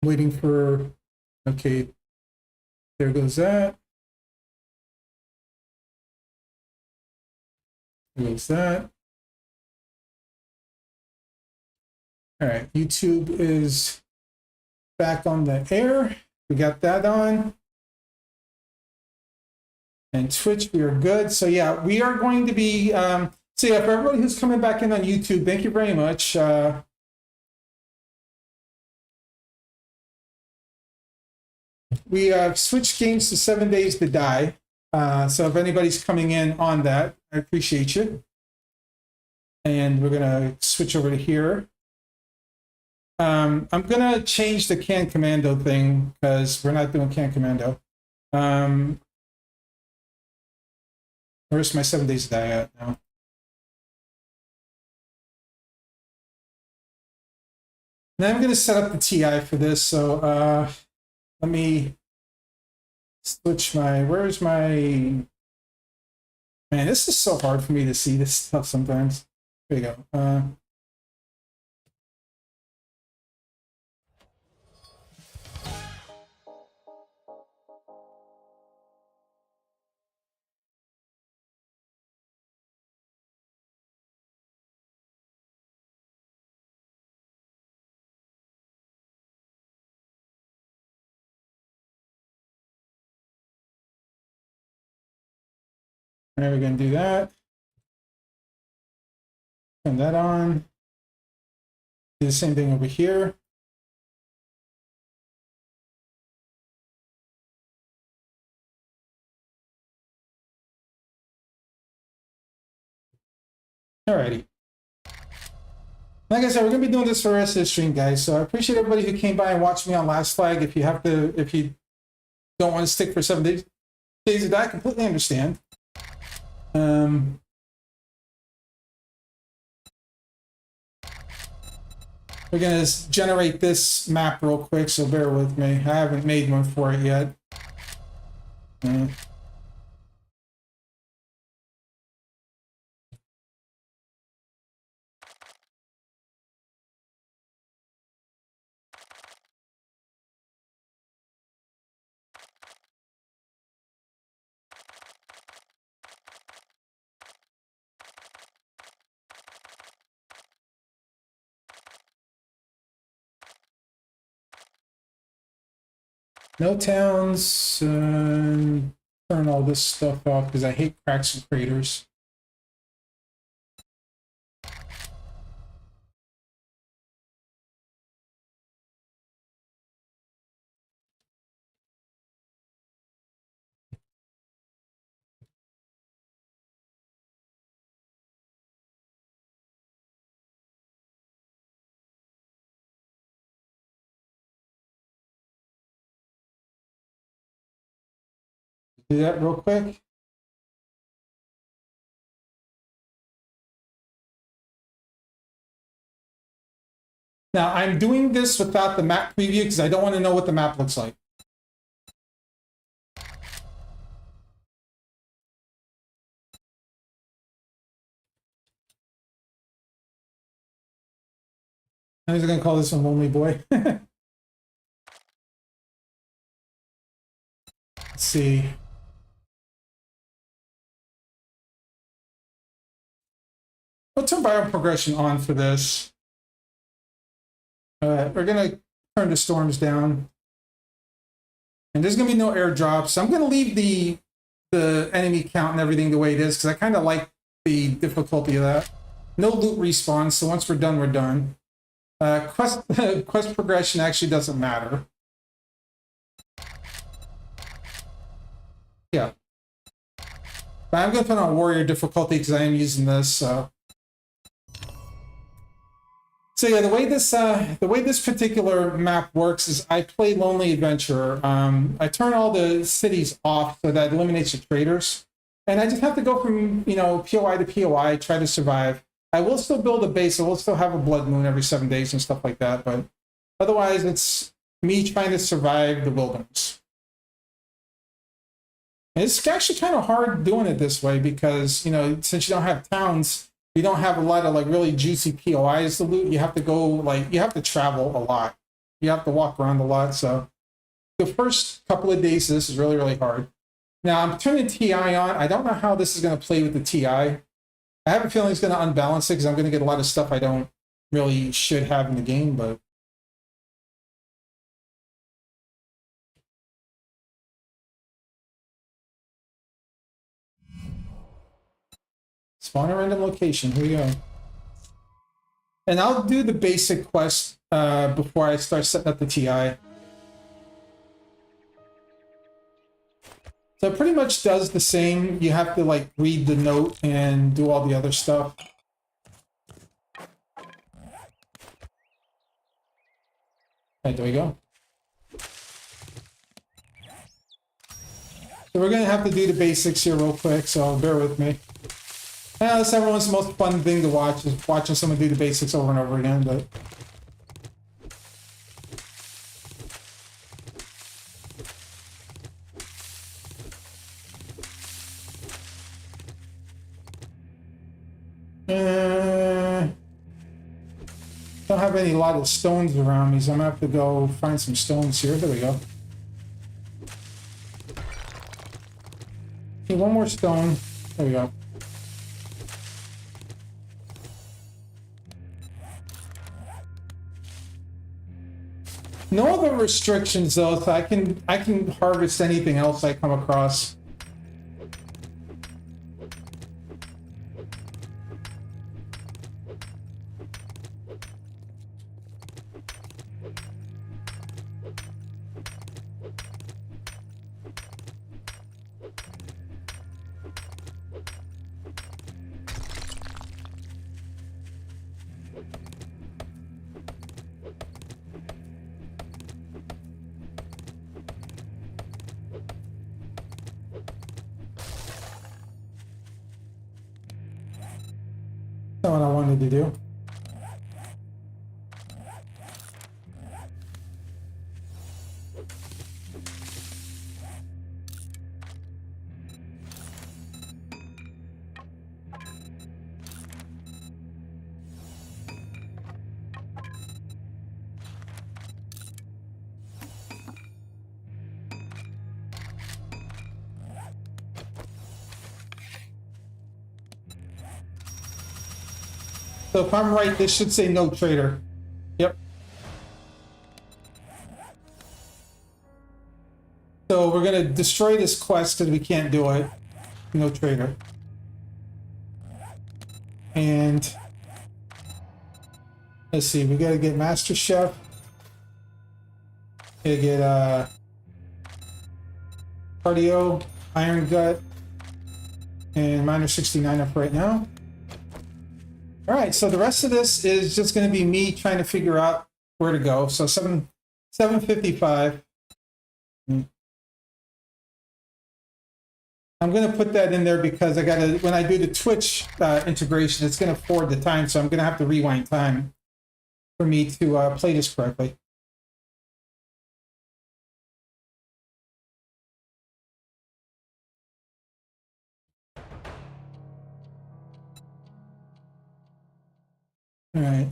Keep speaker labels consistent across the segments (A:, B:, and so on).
A: Waiting for, okay, there goes that. There goes that. All right, YouTube is back on the air. We got that on. And Twitch, we are good. So yeah, we are going to be, so yeah, for everybody who's coming back in on YouTube, thank you very much. We switched games to 7 Days to Die. So if anybody's coming in on that, I appreciate you. And we're gonna switch over to here. I'm gonna change the Can Commando thing because we're not doing Can Commando. Where's my 7 Days to Die at now? Now I'm gonna set up the TI for this. So let me switch my, where's my, man, this is so hard for me to see this stuff sometimes. There you go. Now we're gonna do that. Turn that on. Do the same thing over here. Alrighty. Like I said, we're gonna be doing this for the rest of the stream, guys. So I appreciate everybody who came by and watched me on Last Flag. If you have to, if you don't want to stick for 7 days of that, I completely understand. We're gonna generate this map real quick, so bear with me. I haven't made one for it yet. No towns. Turn all this stuff off because I hate cracks and craters. Do that real quick. Now I'm doing this without the map preview because I don't want to know what the map looks like. I was going to call this one Lonely Boy. Let's see. We'll turn bio progression on for this. We're going to turn the storms down. And there's going to be no airdrops. I'm going to leave the enemy count and everything the way it is because I kind of like the difficulty of that. No loot respawn, so once we're done, we're done. Quest progression actually doesn't matter. Yeah. But I'm going to put on warrior difficulty because I am using this. So yeah, the way this particular map works is I play Lonely Adventurer. I turn all the cities off so that eliminates the traders, and I just have to go from POI to POI, try to survive. I will still build a base. I will still have a blood moon every 7 days and stuff like that, but otherwise it's me trying to survive the wilderness. And it's actually kind of hard doing it this way because since you don't have towns. You don't have a lot of really juicy POIs to loot. You have to go you have to travel a lot. You have to walk around a lot. So the first couple of days, this is really, really hard. Now I'm turning TI on. I don't know how this is going to play with the TI. I have a feeling it's going to unbalance it because I'm going to get a lot of stuff I don't really should have in the game, but spawn a random location. Here we go. And I'll do the basic quest before I start setting up the TI. So it pretty much does the same. You have to like read the note and do all the other stuff. Right, there we go. So we're gonna have to do the basics here real quick, so bear with me. That's everyone's most fun thing to watch, is watching someone do the basics over and over again, but don't have any lot of stones around me, so I'm gonna have to go find some stones here. There we go. Okay, one more stone. There we go. No other restrictions though, so I can harvest anything else I come across. That's not what I wanted to do. So if I'm right, this should say no trader. Yep. So we're gonna destroy this quest because we can't do it. No trader. And let's see, we gotta get Master Chef. Gotta get Cardio, Iron Gut, and Miner 69 up right now. All right, so the rest of this is just going to be me trying to figure out where to go. So 755. I'm going to put that in there because I got to, when I do the Twitch integration, it's going to forward the time. So I'm going to have to rewind time for me to play this correctly. All right.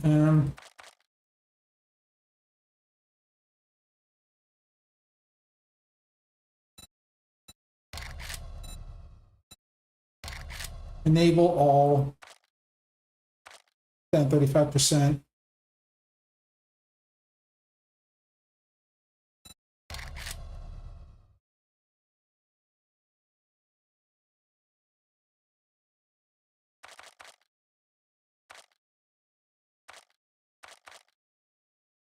A: Enable all. Down 35%.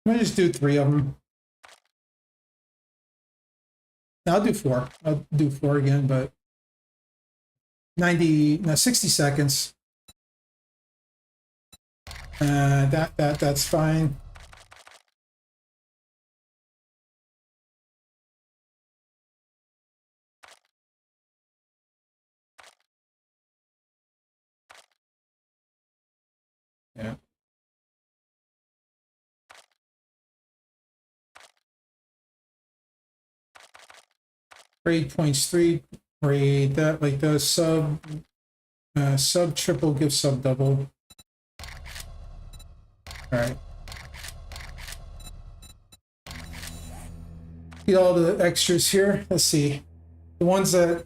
A: I'm gonna just do 3 of them. I'll do 4. I'll do 4 again, but 60 seconds. That's fine. Yeah. Grade points 3. Grade that like the sub triple gives sub double. All right. See all the extras here. Let's see. The ones that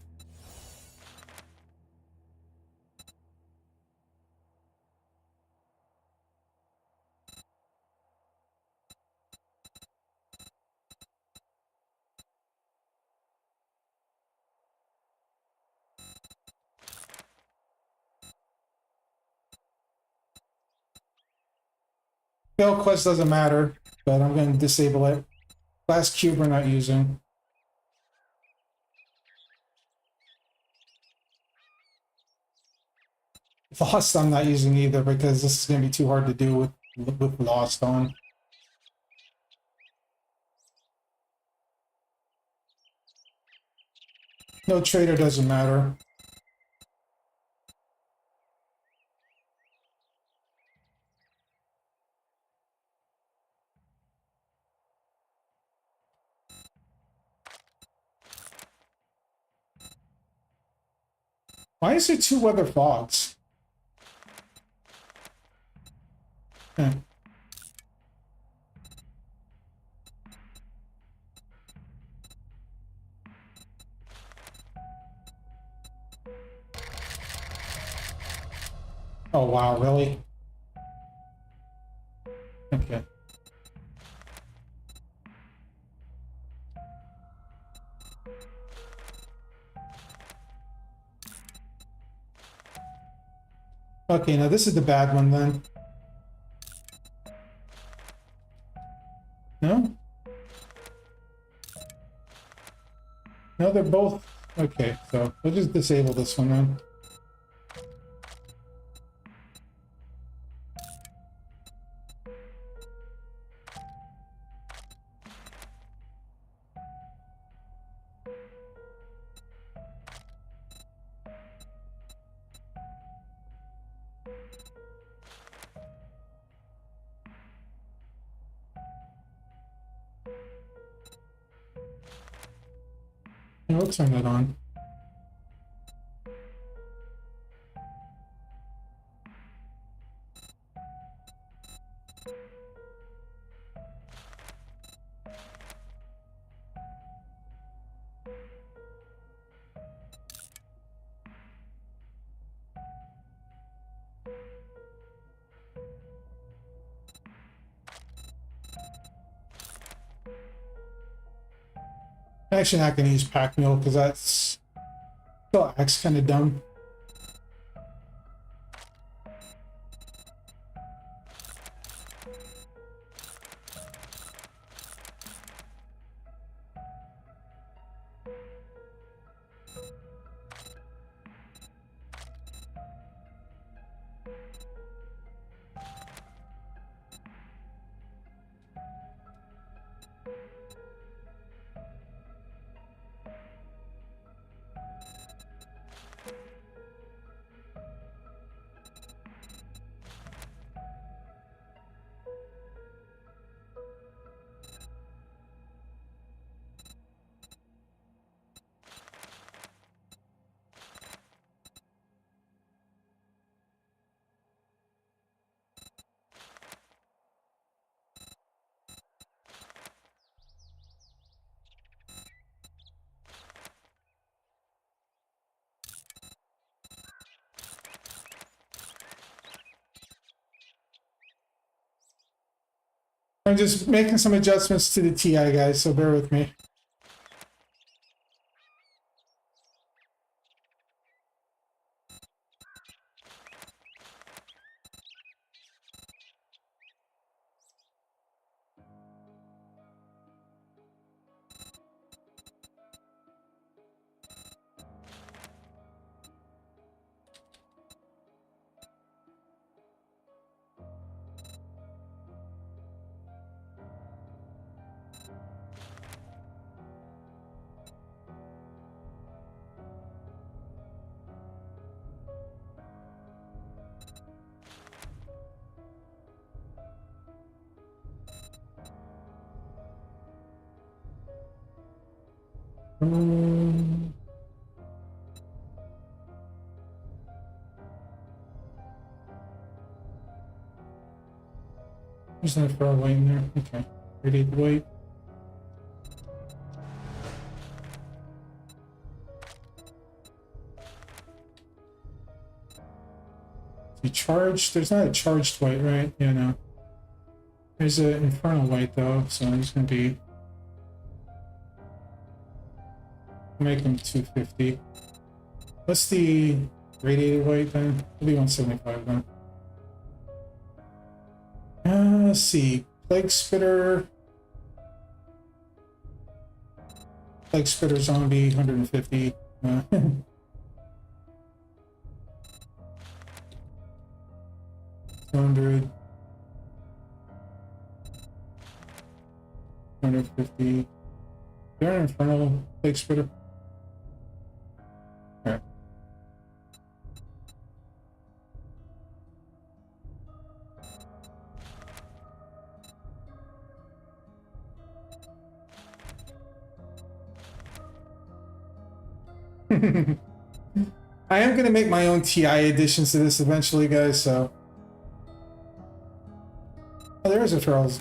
A: fail quest doesn't matter, but I'm going to disable it. Last cube we're not using. Lost I'm not using either because this is going to be too hard to do with Lost on. No trader doesn't matter. Why is there 2 weather fogs? Huh. Oh wow, really? Okay. Okay, now this is the bad one then. No? No, they're both... Okay, so we'll just disable this one then. Yeah, we'll turn that on. I'm actually not going to use pack mule because that's still acts kind of dumb. I'm just making some adjustments to the TI, guys, so bear with me. There's no far away in there. Okay. Ready to wait. You charge? There's not a charged white, right? Yeah, no. There's an infernal white though, so it's gonna be make them 250. What's the radiated white then? It'll be 175 then. Let's see. Plague Spitter. Plague Spitter Zombie, 150. 200. 250. Is there an Infernal Plague Spitter? Alright. I am going to make my own TI additions to this eventually, guys, so... Oh, there is a feral...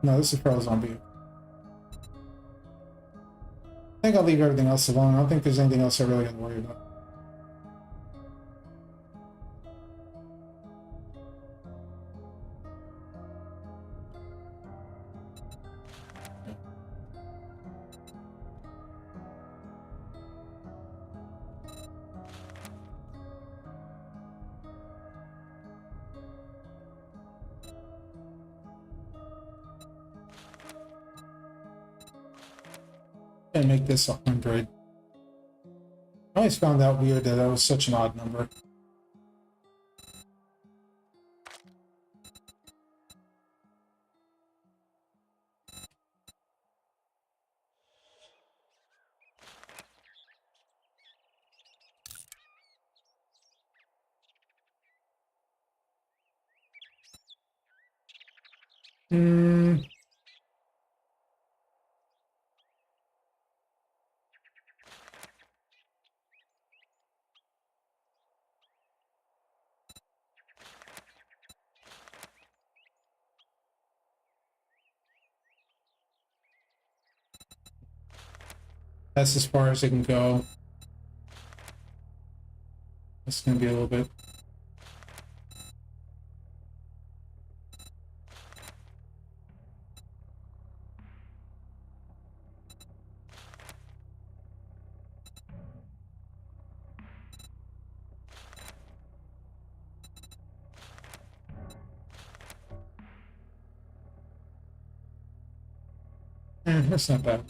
A: No, this is feral zombie. I think I'll leave everything else alone. I don't think there's anything else I really got to worry about. And make this 100. I always found that weird that that was such an odd number. That's as far as it can go. It's going to be a little bit. That's not bad.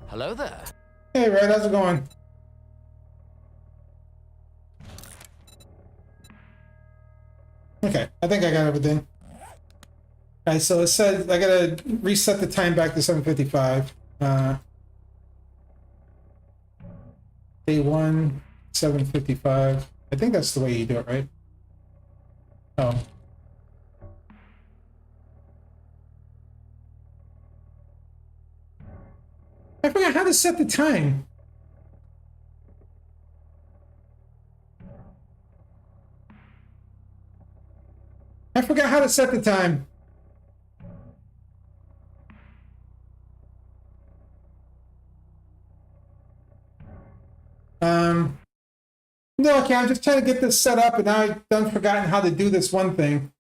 B: Hello there.
A: Hey, Red, how's it going? Okay, I think I got everything. Alright, so it said I gotta reset the time back to 7:55. Day 1, 7:55. I think that's the way you do it, right? Oh. I forgot how to set the time. I forgot how to set the time. No, okay, I'm just trying to get this set up, and now I've done forgotten how to do this one thing.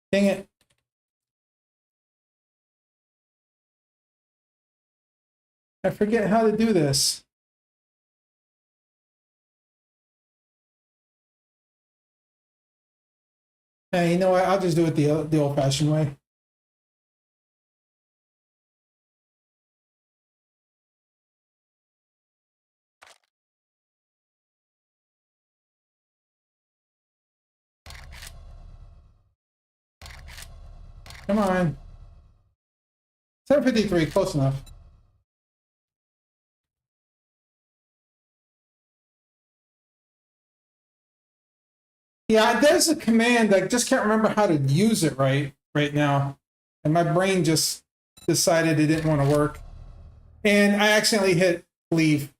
A: Dang it. I forget how to do this. Hey, you know what? I'll just do it the old-fashioned way. Come on. 7:53, close enough. Yeah, there's a command. I just can't remember how to use it right now. And my brain just decided it didn't want to work. And I accidentally hit leave.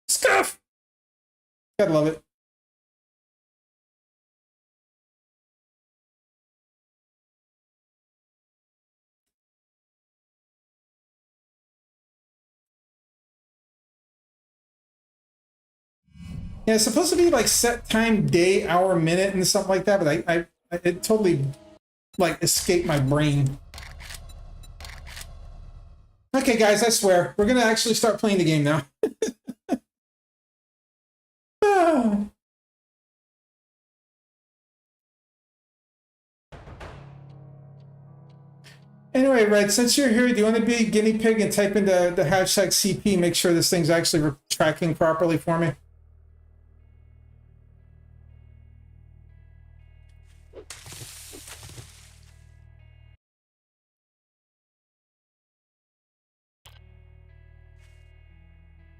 A: Stuff! Gotta love it. Yeah, it's supposed to be like set time, day, hour, minute, and stuff like that, but it totally like escaped my brain. Okay, guys, I swear we're gonna actually start playing the game now. Anyway, Red, since you're here, do you want to be a guinea pig and type into the hashtag CP? Make sure this thing's actually tracking properly for me.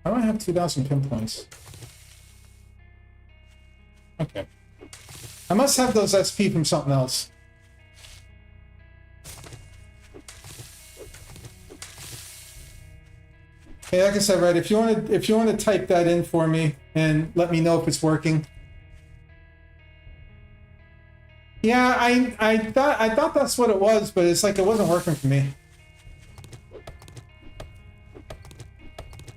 A: I don't have 2,000 pinpoints. Okay. I must have those SP from something else. Hey, like I said, Red, if you want to type that in for me and let me know if it's working. Yeah, I thought that's what it was, but it's like it wasn't working for me.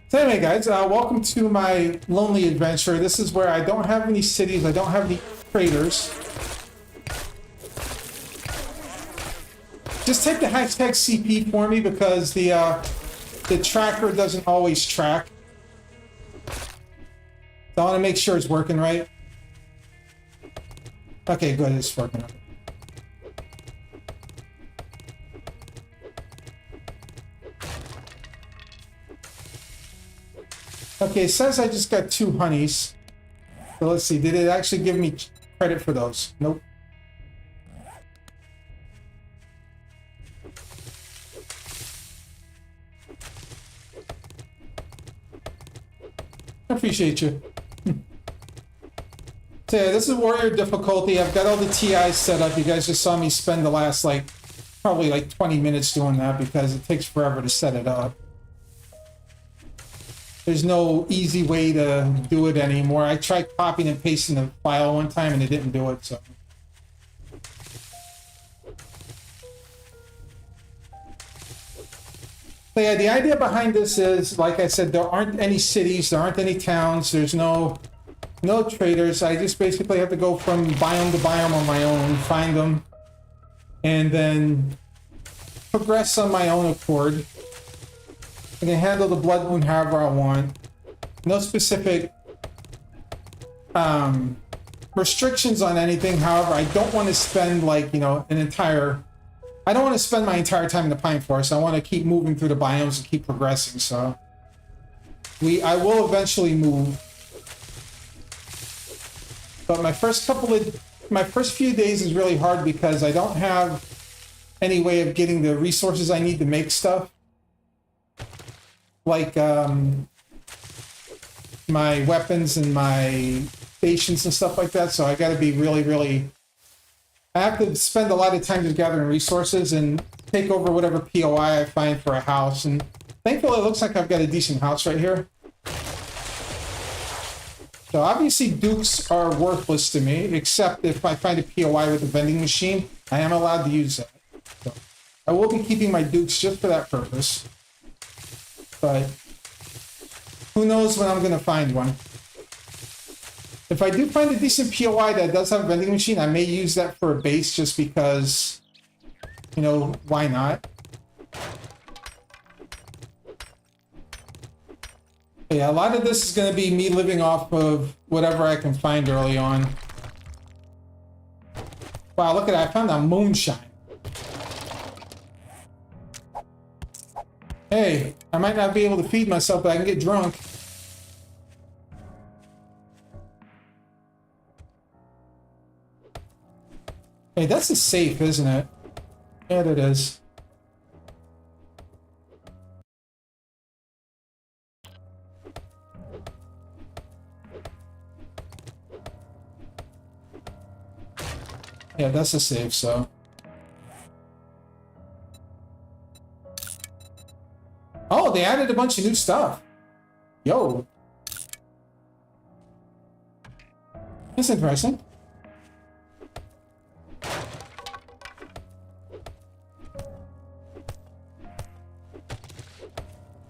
A: So anyway, guys, welcome to my lonely adventure. This is where I don't have any cities, I don't have any traders. Just type the hashtag CP for me because the tracker doesn't always track. So I want to make sure it's working right. Okay, good, it's working. Okay, it says I just got 2 honeys. So let's see, did it actually give me credit for those? Nope. I appreciate you. So yeah, this is warrior difficulty. I've got all the TIs set up. You guys just saw me spend the last probably 20 minutes doing that because it takes forever to set it up. There's no easy way to do it anymore. I tried copying and pasting the file one time and it didn't do it, so. So yeah, the idea behind this is, like I said, there aren't any cities, there aren't any towns, there's no traders. I just basically have to go from biome to biome on my own, find them, and then progress on my own accord. I can handle the blood wound however I want. No specific restrictions on anything. However, I don't want to spend I don't want to spend my entire time in the Pine Forest. I want to keep moving through the biomes and keep progressing. So I will eventually move. But my first few days is really hard because I don't have any way of getting the resources I need to make stuff. Like my weapons and my stations and stuff like that. So I got to be really. I have to spend a lot of time just gathering resources and take over whatever POI I find for a house. And thankfully, it looks like I've got a decent house right here. So obviously, dukes are worthless to me, except if I find a POI with a vending machine, I am allowed to use that. So I will be keeping my dukes just for that purpose. But who knows when I'm going to find one. If I do find a decent POI that does have a vending machine, I may use that for a base just because, why not? Yeah, a lot of this is going to be me living off of whatever I can find early on. Wow, look at that. I found that moonshine. Hey, I might not be able to feed myself, but I can get drunk. Hey, that's a safe, isn't it? Yeah, it is. Yeah, that's a safe, so. Oh, they added a bunch of new stuff. Yo. That's interesting.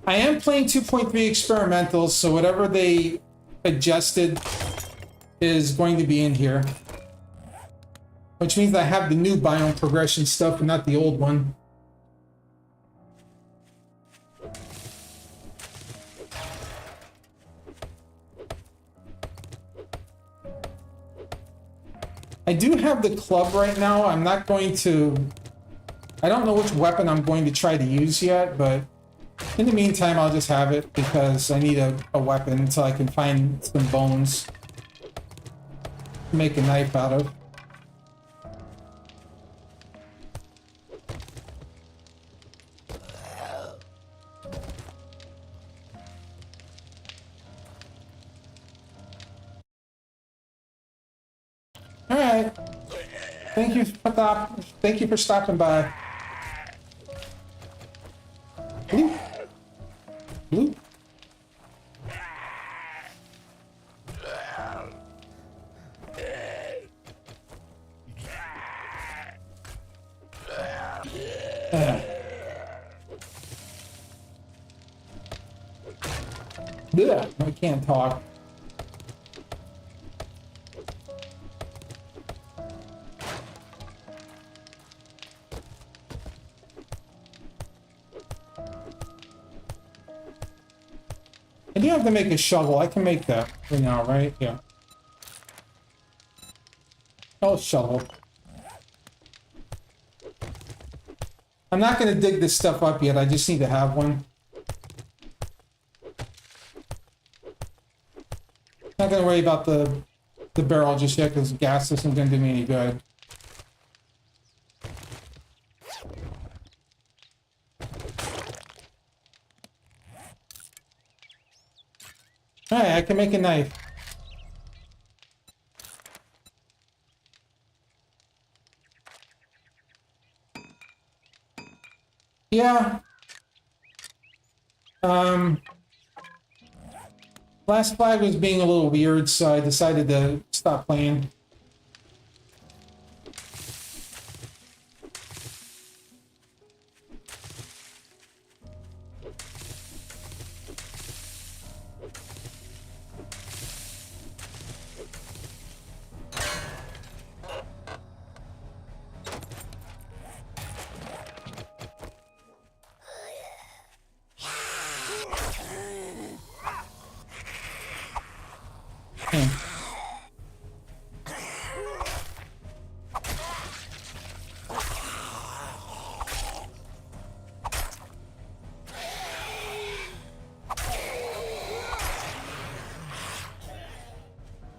A: I am playing 2.3 experimentals, so whatever they adjusted is going to be in here. Which means I have the new biome progression stuff and not the old one. I do have the club right now. I'm not going to... I don't know which weapon I'm going to try to use yet, but in the meantime, I'll just have it because I need a weapon until I can find some bones to make a knife out of. All right. Thank you for stopping by. Blue. Blue. Yeah, I can't talk. I do have to make a shovel. I can make that for now, right? Yeah. Oh, shovel. I'm not going to dig this stuff up yet. I just need to have one. Not going to worry about the barrel just yet because gas isn't going to do me any good. Alright, I can make a knife. Yeah. Last flag was being a little weird, so I decided to stop playing.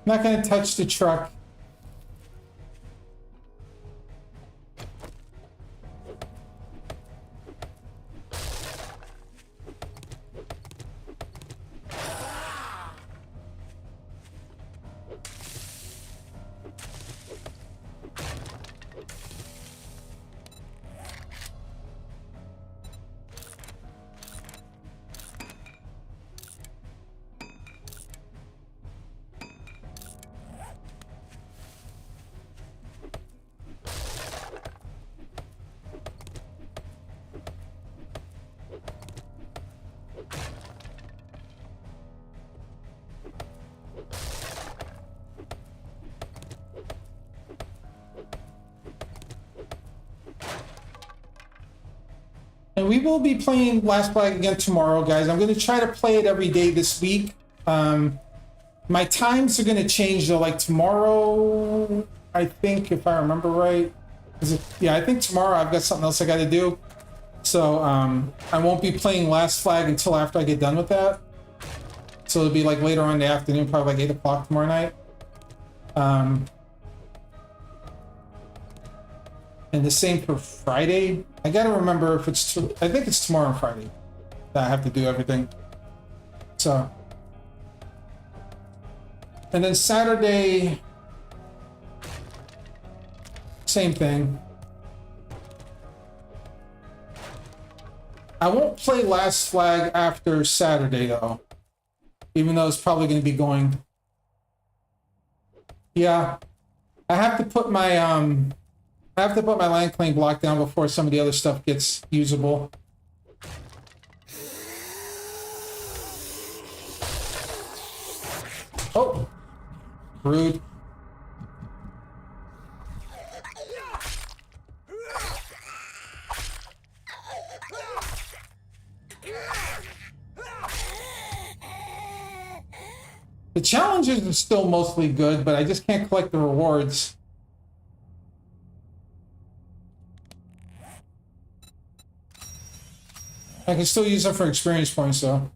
A: I'm not going to touch the truck. And we will be playing Last Flag again tomorrow, guys. I'm going to try to play it every day this week. My times are going to change, though. Like tomorrow, I think, if I remember right. Yeah, I think tomorrow I've got something else I got to do. So I won't be playing Last Flag until after I get done with that. So it'll be like later on in the afternoon, probably like 8 o'clock tomorrow night. And the same for Friday. I gotta remember if it's, I think it's tomorrow and Friday that I have to do everything. So. And then Saturday, same thing. I won't play Last Flag after Saturday though, even though it's probably going to be going. Yeah, I have to put my land claim block down before some of the other stuff gets usable. Oh, rude. The challenges are still mostly good, but I just can't collect the rewards. I can still use them for experience points, though.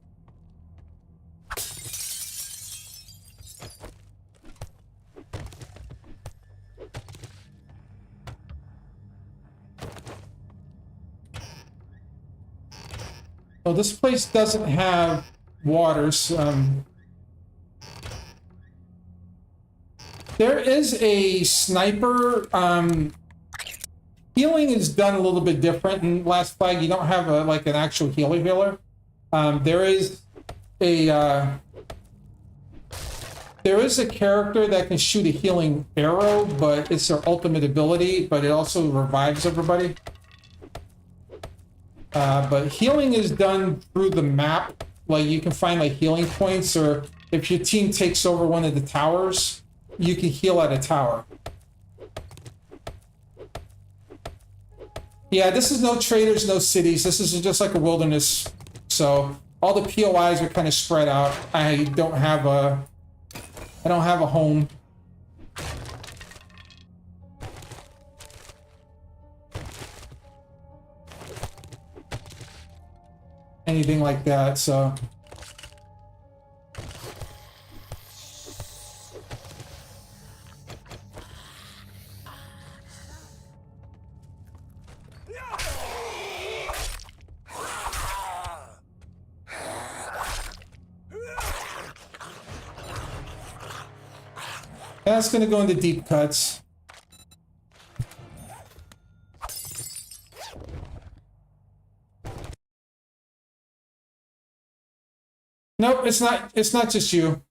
A: Well, this place doesn't have waters. There is a sniper. Healing is done a little bit different in Last Flag. You don't have a like an actual healer. There is a character that can shoot a healing arrow, but it's their ultimate ability. But it also revives everybody. But healing is done through the map. Like you can find like healing points, or if your team takes over one of the towers, you can heal at a tower. Yeah, this is no traders, no cities. This is just like a wilderness. So all the POIs are kind of spread out. I don't have a home. Anything like that, so. That's going to go into deep cuts. Nope, it's not. It's not just you.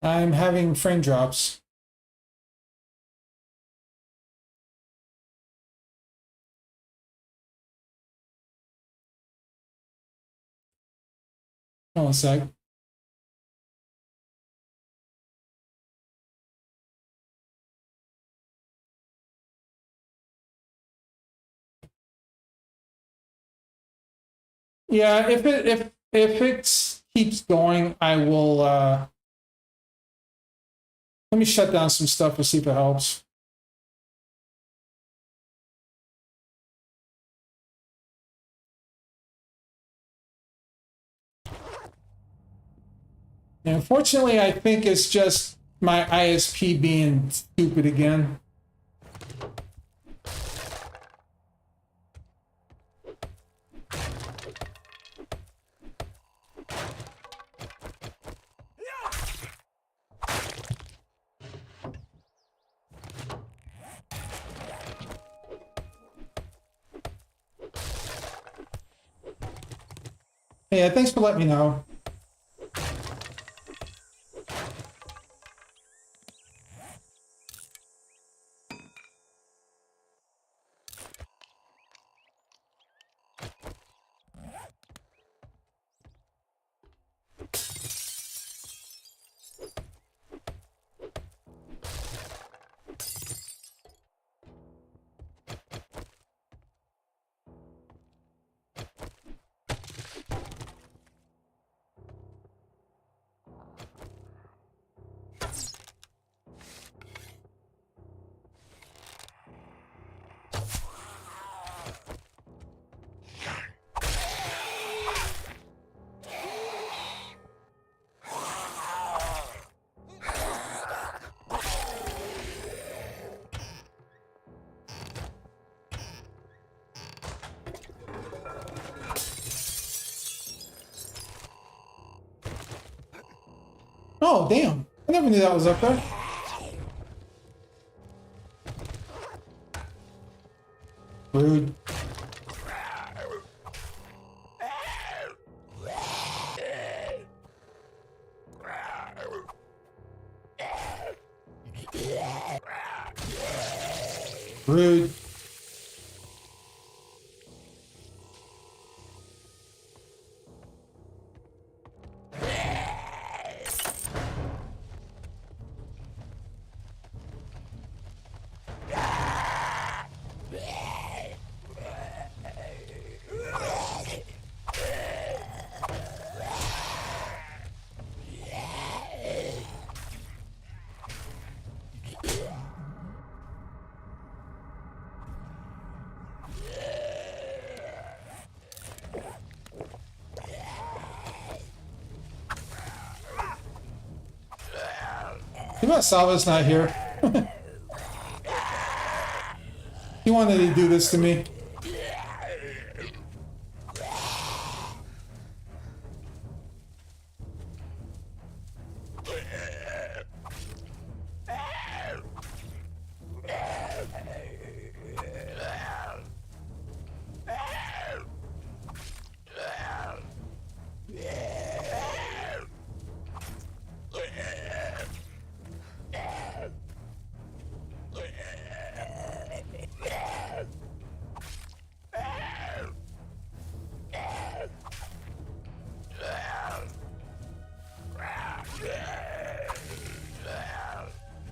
A: I'm having frame drops. Hold on a sec. Yeah, if it keeps going, I will. Let me shut down some stuff and see if it helps. And unfortunately, I think it's just my ISP being stupid again. Yeah, thanks for letting me know. Oh, damn. I never knew that was up there. Rude. Rude. Too bad Salva's not here. He wanted to do this to me.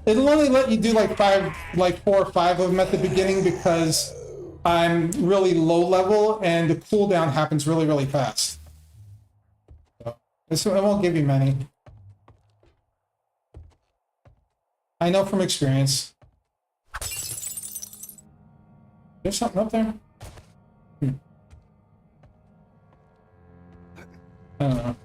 A: It'll only let you do like 4 or 5 of them at the beginning because I'm really low level and the cooldown happens really, really fast. So it won't give you many. I know from experience. There's something up there? I don't know.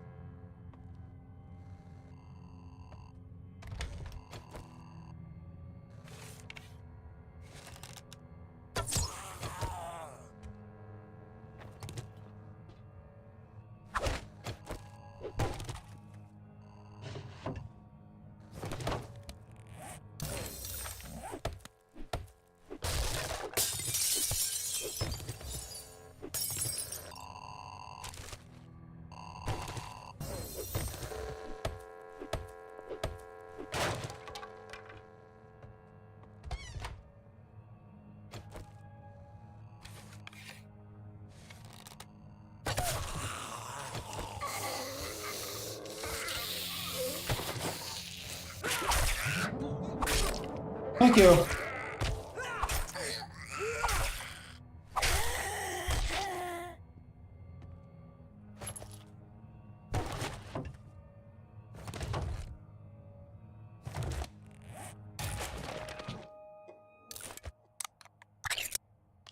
A: Thank you.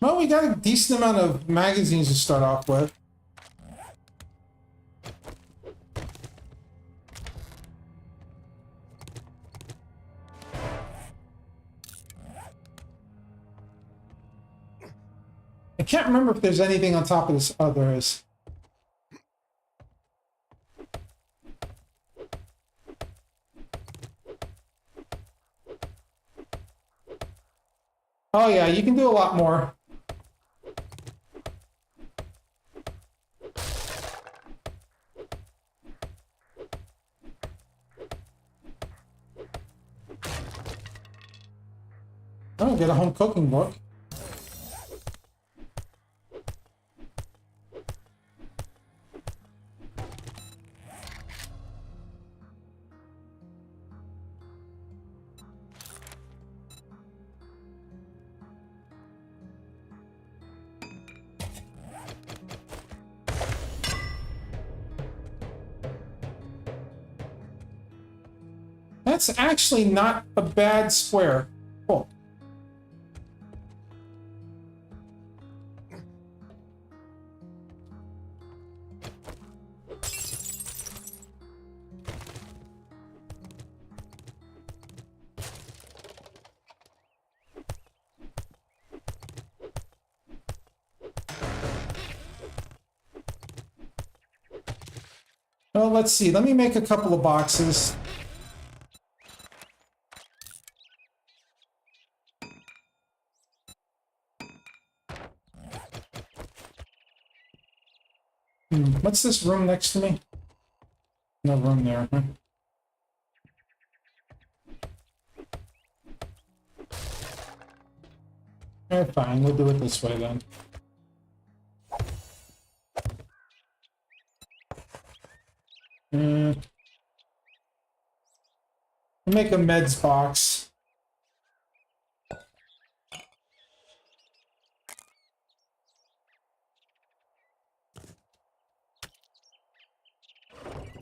A: Well, we got a decent amount of magazines to start off with. I can't remember if there's anything on top of this. Oh, there is. Oh yeah, you can do a lot more. Oh, get a home cooking book. That's actually not a bad square. Cool. Well, let's see. Let me make a couple of boxes. What's this room next to me? No room there, huh? Fine, we'll do it this way then. We'll make a meds box.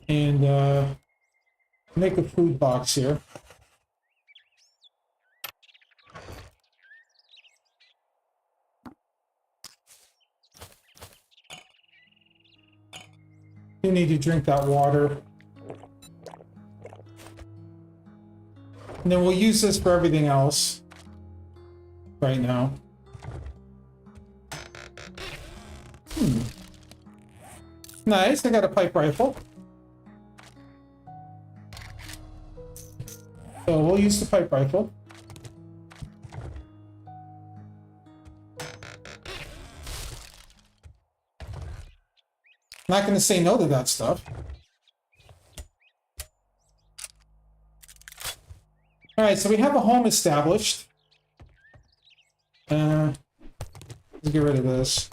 A: And make a food box here. You need to drink that water. And then we'll use this for everything else right now. Nice, I got a pipe rifle. So we'll use the pipe rifle. Not going to say no to that stuff. All right, so we have a home established. Let's get rid of this.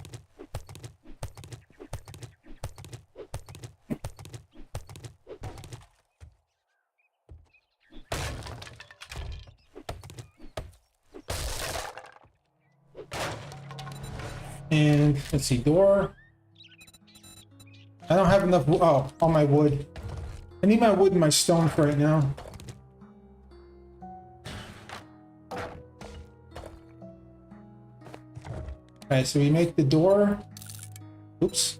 A: And let's see, door. I don't have enough. Oh, all my wood. I need my wood and my stone for right now. Alright, so we make the door. Oops.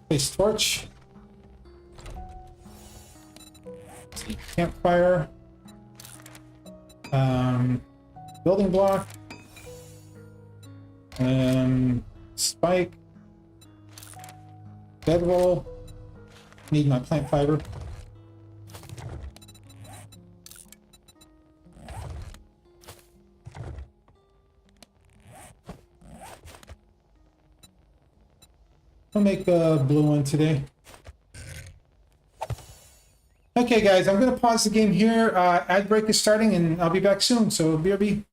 A: Place torch. Campfire. Building block. Spike. Bedroll. Need my plant fiber. I'll make a blue one today. Okay, guys, I'm going to pause the game here. Ad break is starting, and I'll be back soon. So, BRB.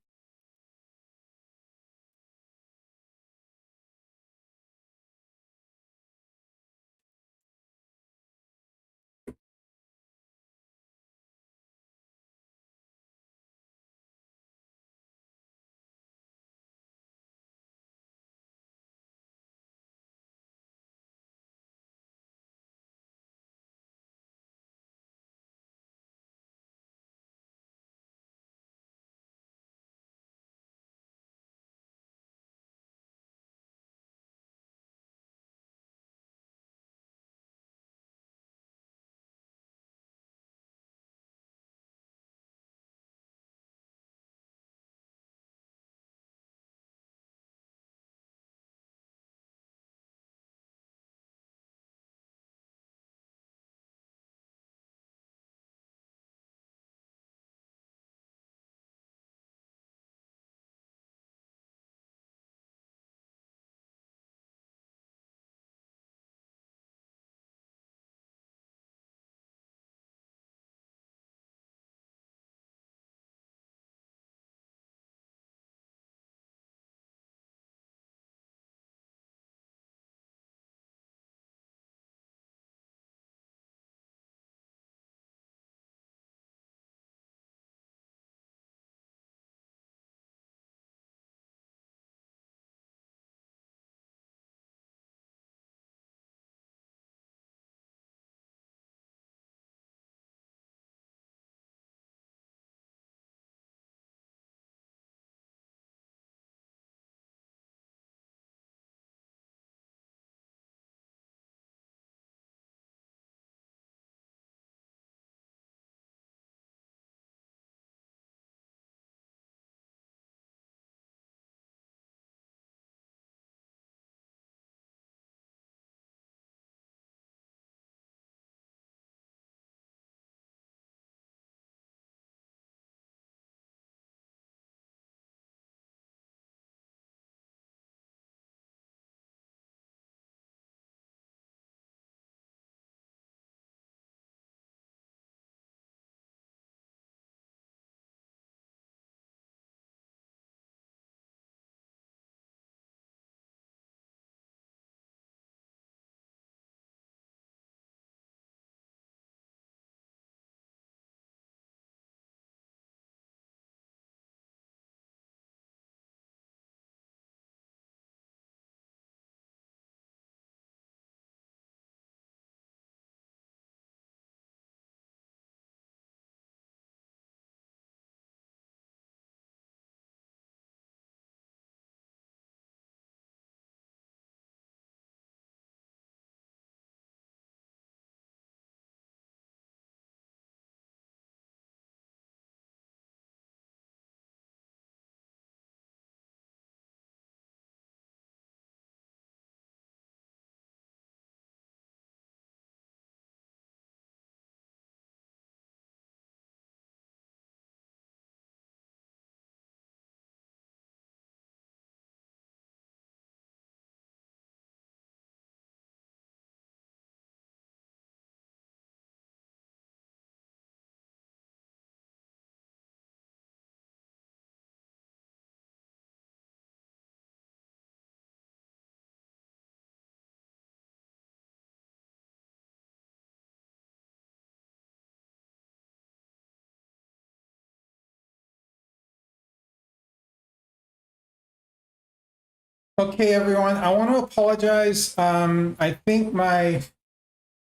A: Okay, everyone, I want to apologize. I think my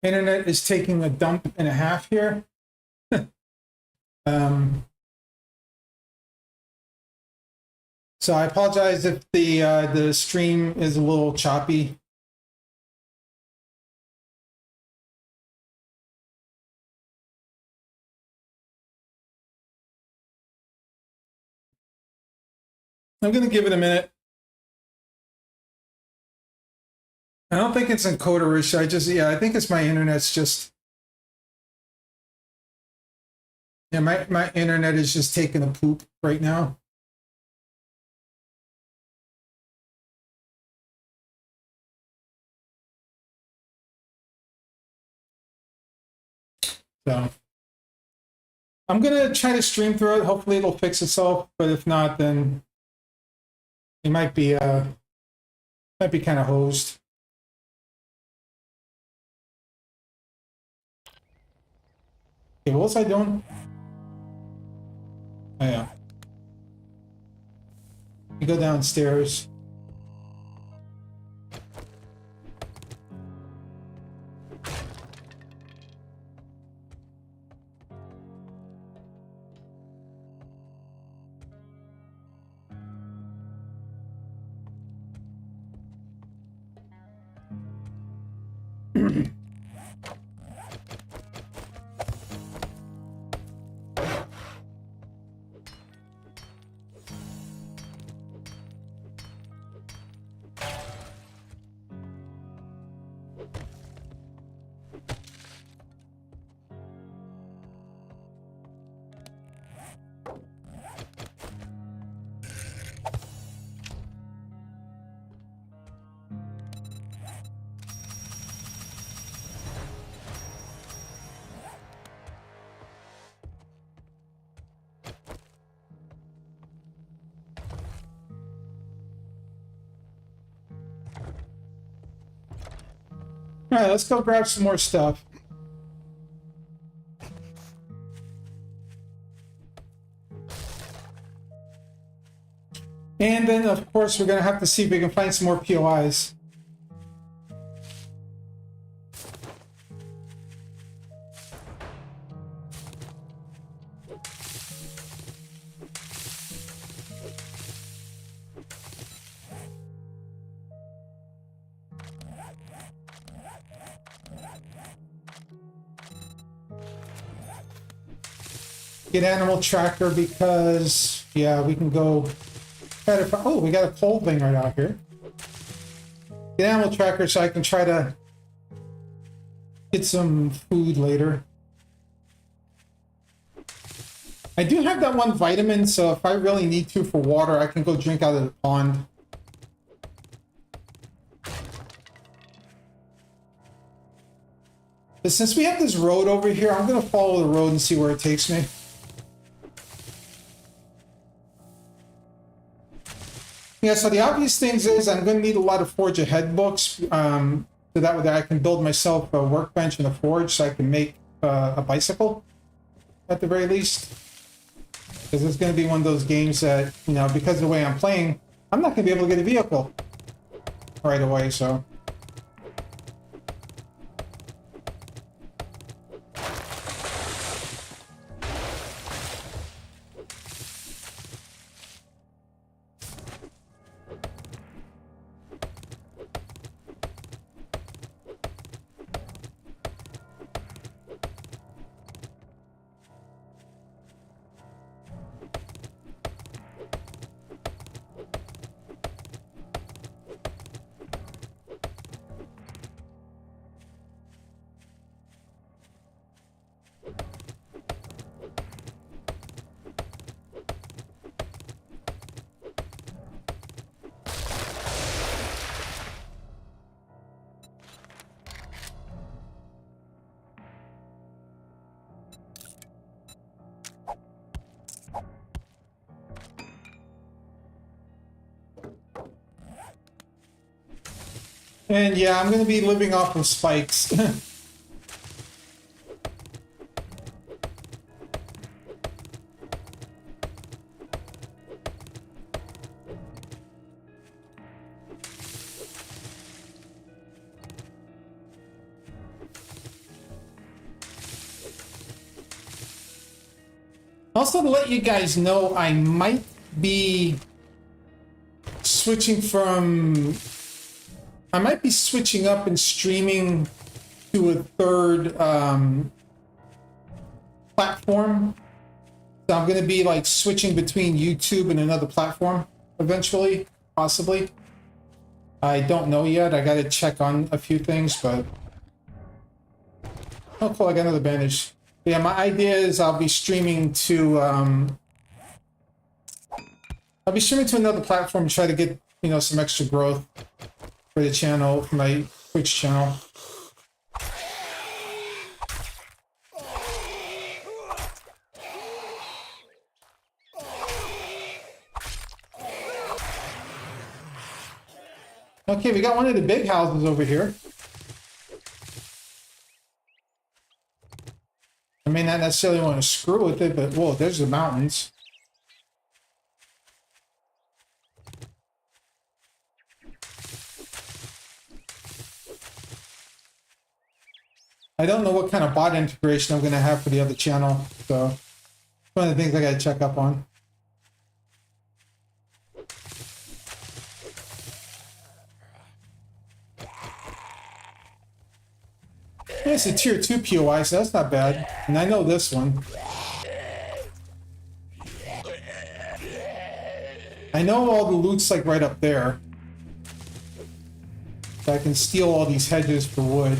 A: internet is taking a dump and a half here. um, so I apologize if the stream is a little choppy. I'm going to give it a minute. I don't think it's encoder issue. I think it's my internet's just, yeah, my internet is just taking a poop right now. So I'm going to try to stream through it. Hopefully it'll fix itself, but if not, then it might be kind of hosed. Okay, what was I doing? Oh yeah. You go downstairs. All right, let's go grab some more stuff. And then, of course, we're going to have to see if we can find some more POIs. Get animal tracker because, yeah, we can go. Oh, we got a coal thing right out here. Get animal tracker so I can try to get some food later. I do have that one vitamin, so if I really need to for water, I can go drink out of the pond. But since we have this road over here, I'm going to follow the road and see where it takes me. Yeah, so the obvious things is I'm going to need a lot of Forge Ahead books, so that way I can build myself a workbench and a forge so I can make a bicycle, at the very least. Because it's going to be one of those games that, you know, because of the way I'm playing, I'm not going to be able to get a vehicle right away, so... And yeah, I'm going to be living off of spikes. Also, to let you guys know, I might be switching from... I might be switching up and streaming to a third platform. So I'm going to be like switching between YouTube and another platform eventually, possibly. I don't know yet. I got to check on a few things, but... Oh, cool. I got another bandage. Yeah, my idea is I'll be streaming to another platform to try to get, you know, some extra growth for the channel, for my Twitch channel. Okay, we got one of the big houses over here. I may not necessarily want to screw with it, but whoa, there's the mountains. I don't know what kind of bot integration I'm going to have for the other channel, so it's one of the things I got to check up on. It's a tier 2 POI, so that's not bad. And I know this one. I know all the loot's like right up there. So I can steal all these hedges for wood.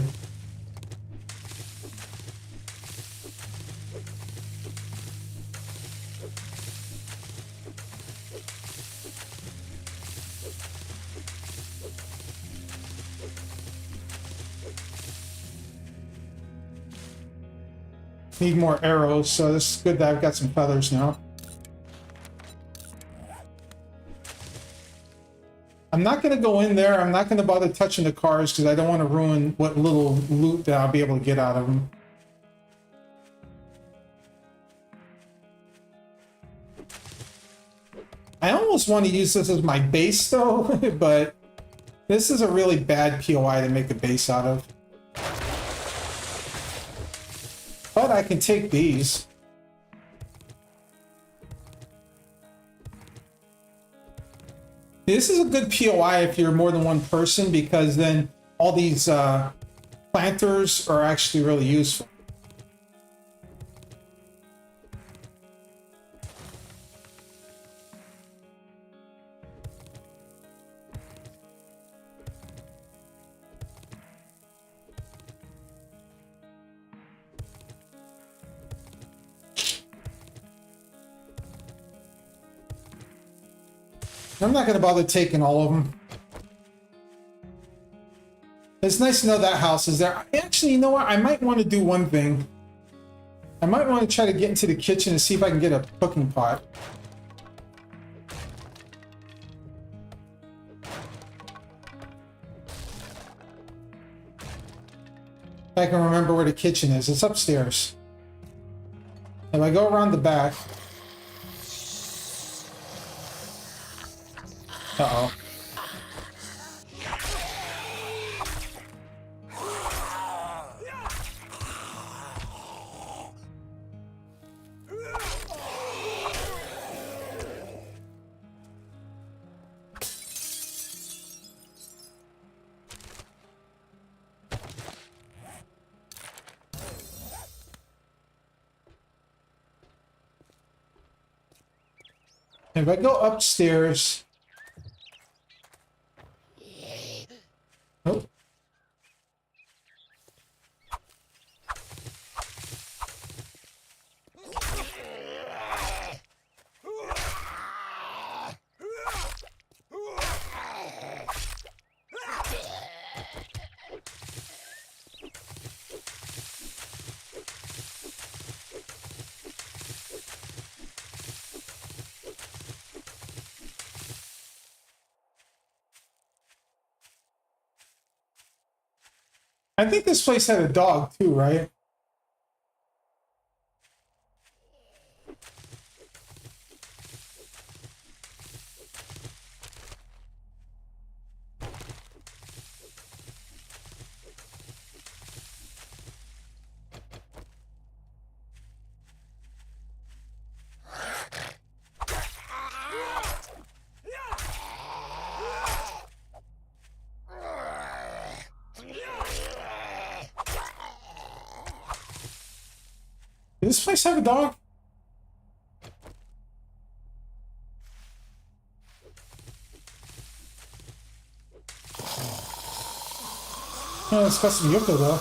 A: Need more arrows, so this is good that I've got some feathers now. I'm not going to go in there. I'm not going to bother touching the cars because I don't want to ruin what little loot that I'll be able to get out of them. I almost want to use this as my base though, but this is a really bad POI to make a base out of. But I can take these. This is a good POI if you're more than one person, because then all these planters are actually really useful. I'm not going to bother taking all of them. It's nice to know that house is there. Actually, you know what? I might want to do one thing. I might want to try to get into the kitchen and see if I can get a cooking pot. If I can remember where the kitchen is. It's upstairs. If I go around the back... Uh-oh. If I go upstairs... Oh. I think this place had a dog too, right? Does this place have a dog? Oh, it's got some Yoko though.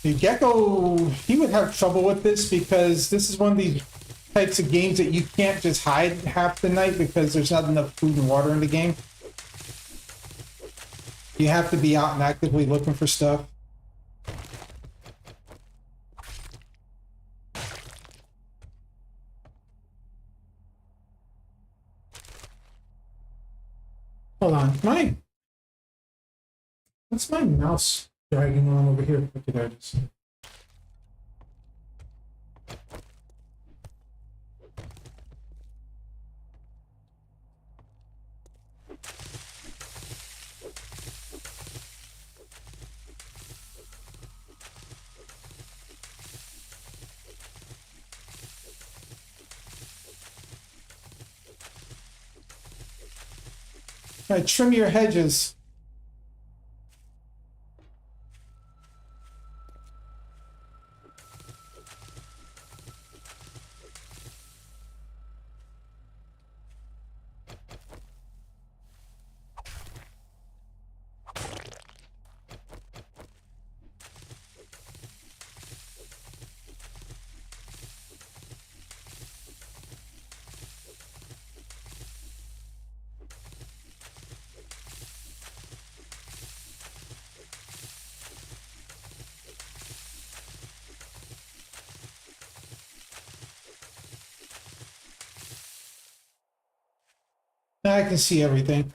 A: The Gecko, he would have trouble with this because this is one of these types of games that you can't just hide half the night because there's not enough food and water in the game. You have to be out and actively looking for stuff. Hold on, what's my mouse dragging on over here? Look at that. All right, trim your hedges. Now I can see everything.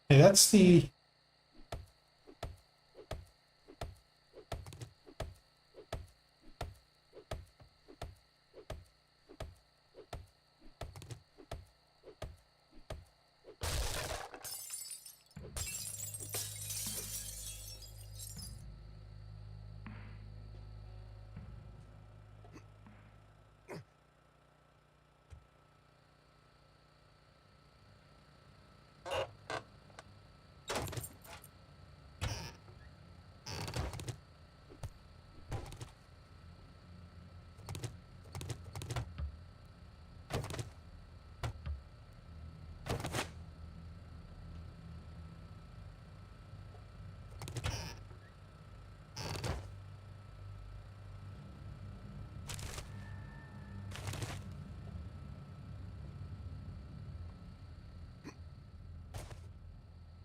A: Okay, that's the...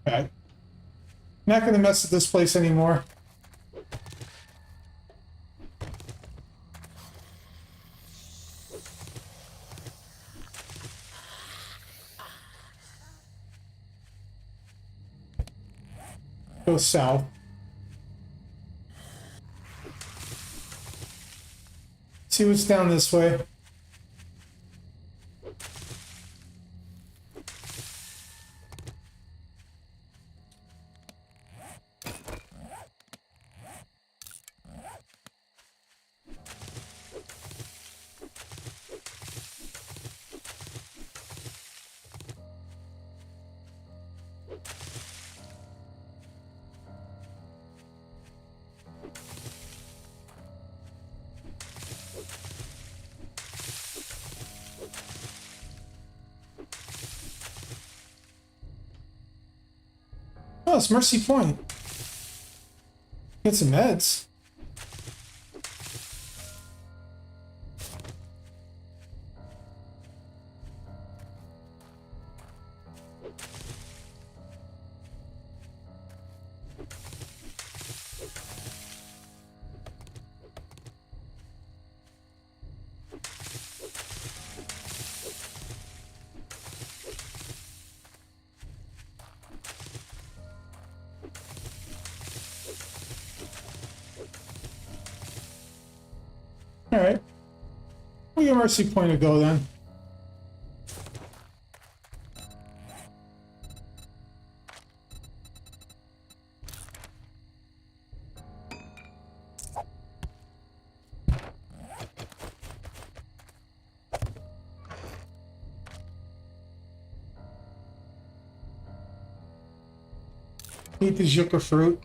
A: Okay. Not gonna mess with this place anymore. Go south. See what's down this way. Oh, it's Mercy Point. Get some meds. All right. Where your mercy pointer go then? Eat the yucca fruit.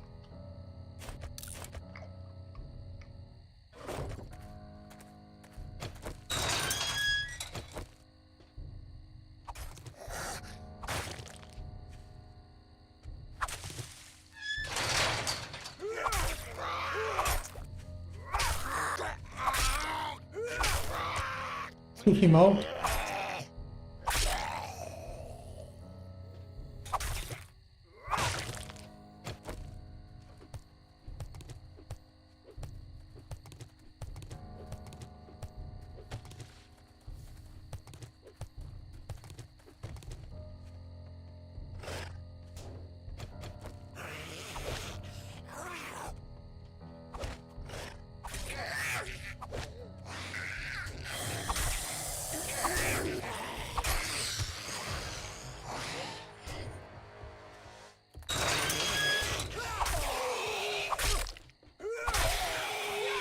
A: Goofy mode.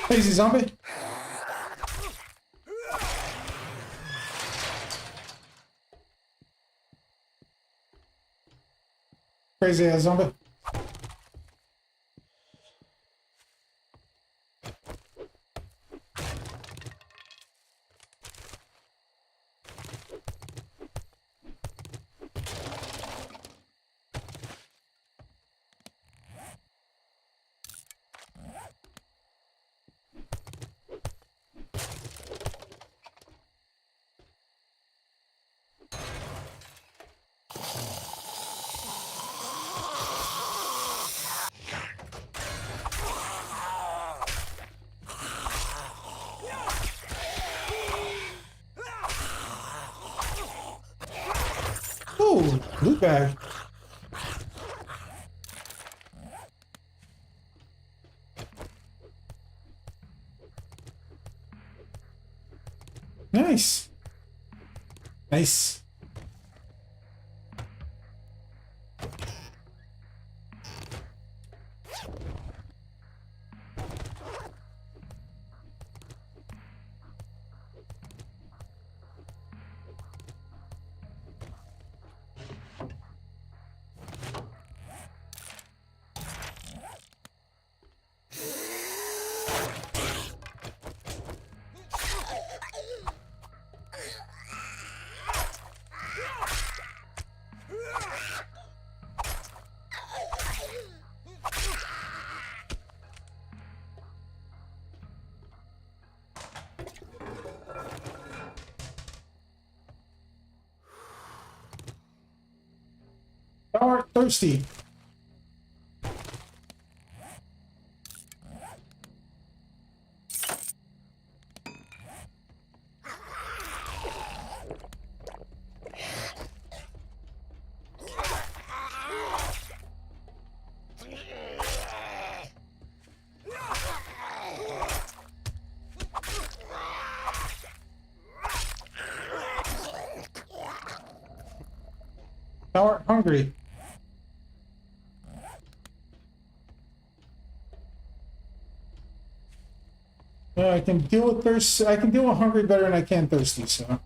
A: Crazy zombie. Crazy ass zombie. Ooh, loot bag. Nice. Nice. Are thirsty. Are hungry. I can deal with thirst. I can deal with hungry better than I can thirsty. So.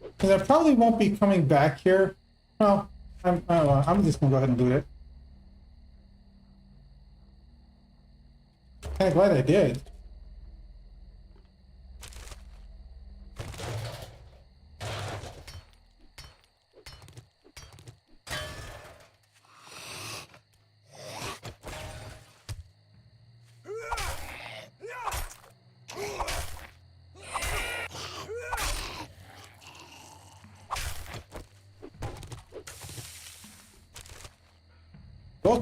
A: Because I probably won't be coming back here. Well, I don't know. I'm just gonna go ahead and do it. Kind of glad I did. Oh.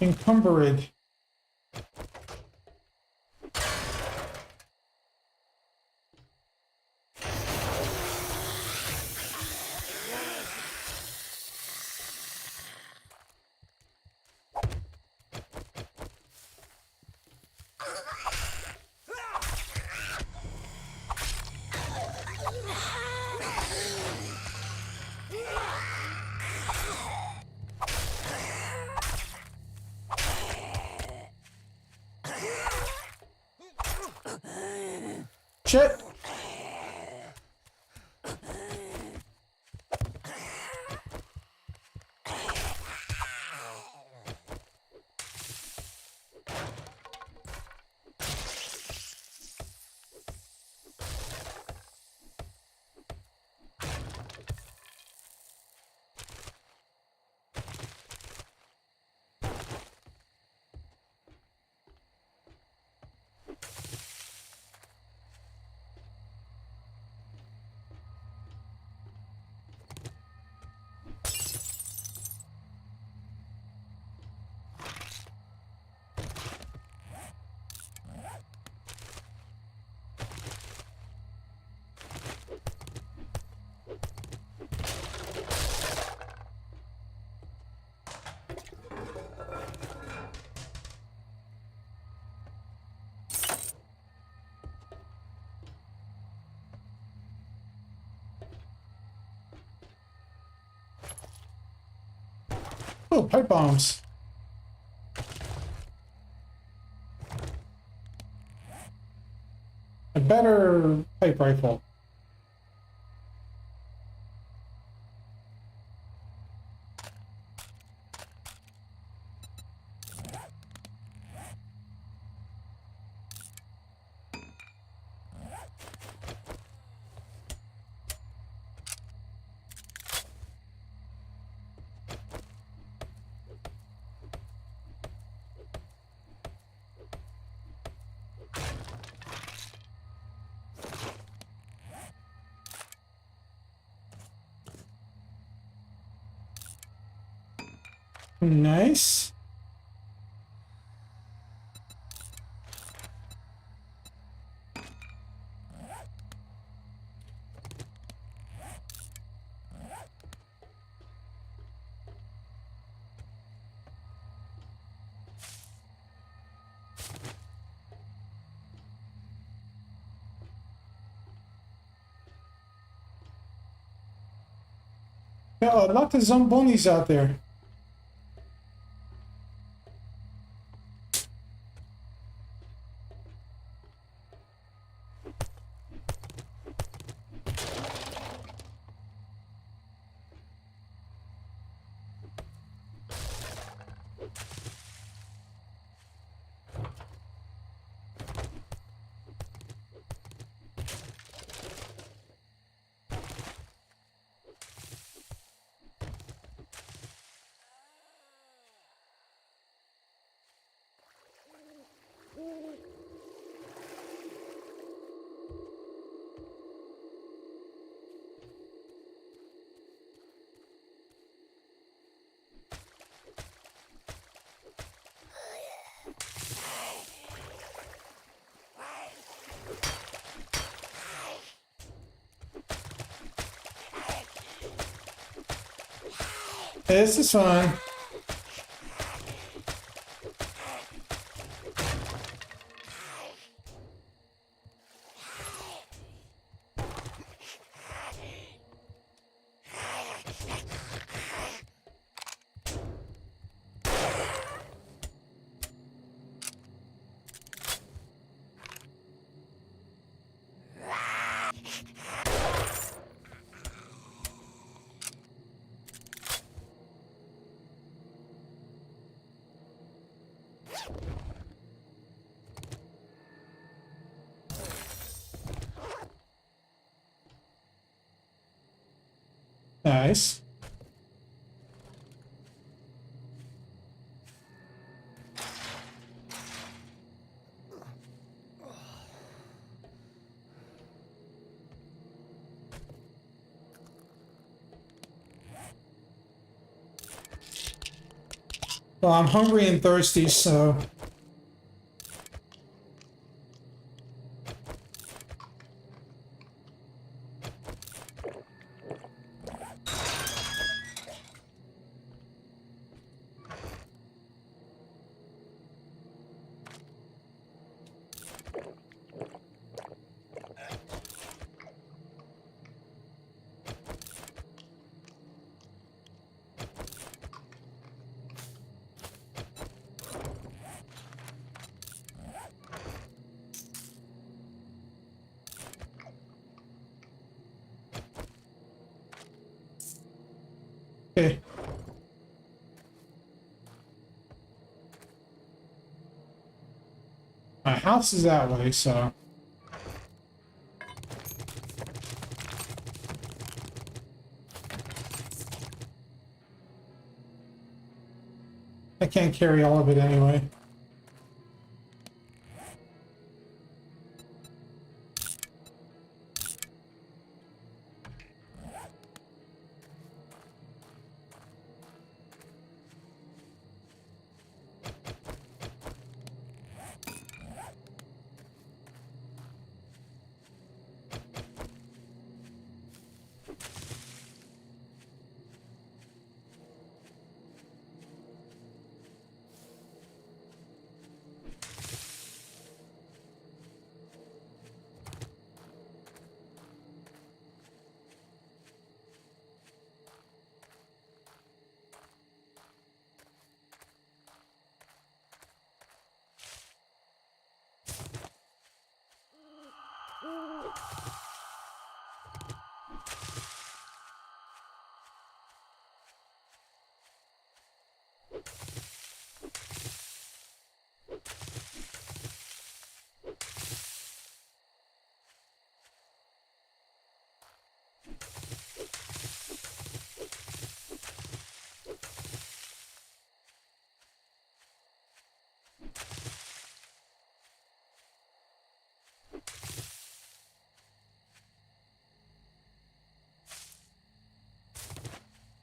A: encumbered. Shit. Oh, pipe bombs. A better pipe rifle. Nice. Yeah, a lot of zombonis out there. This is fun. Nice. Well, I'm hungry and thirsty, so... Okay. My house is that way, so... I can't carry all of it anyway.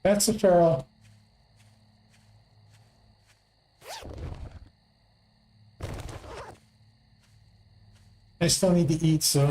A: That's a feral. I still need to eat, so...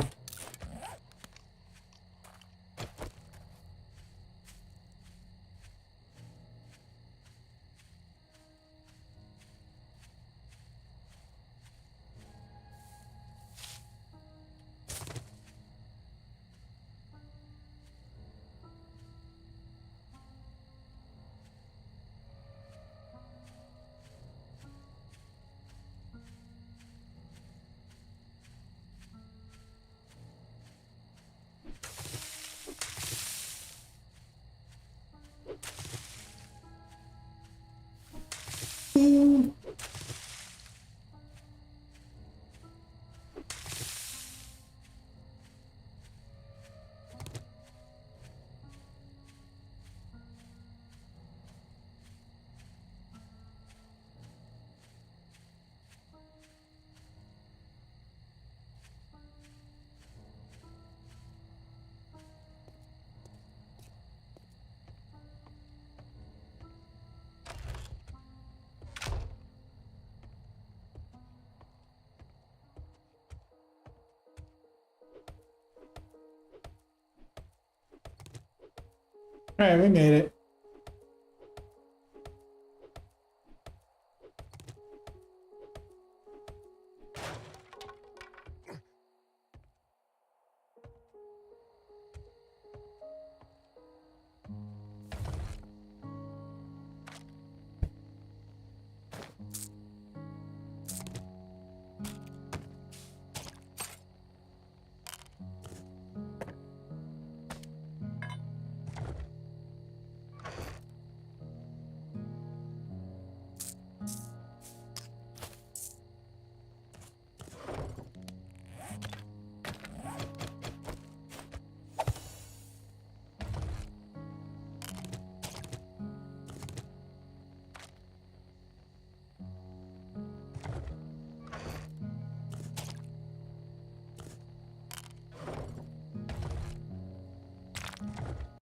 A: Alright, we made it.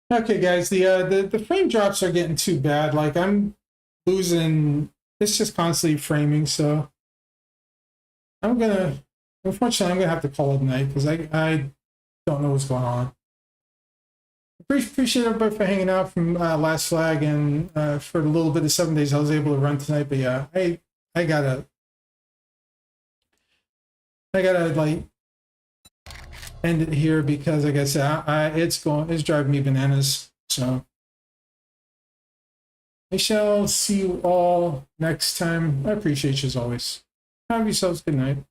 A: Okay, guys, the frame drops are getting too bad. Like I'm losing it's just constantly framing. So unfortunately, I'm gonna have to call it night because I don't know what's going on. Appreciate everybody for hanging out from last flag and for the little bit of 7 days I was able to run tonight. But yeah, I gotta like end it here because like I said, it's driving me bananas. So I shall see you all next time. I appreciate you as always. Have yourselves a good night.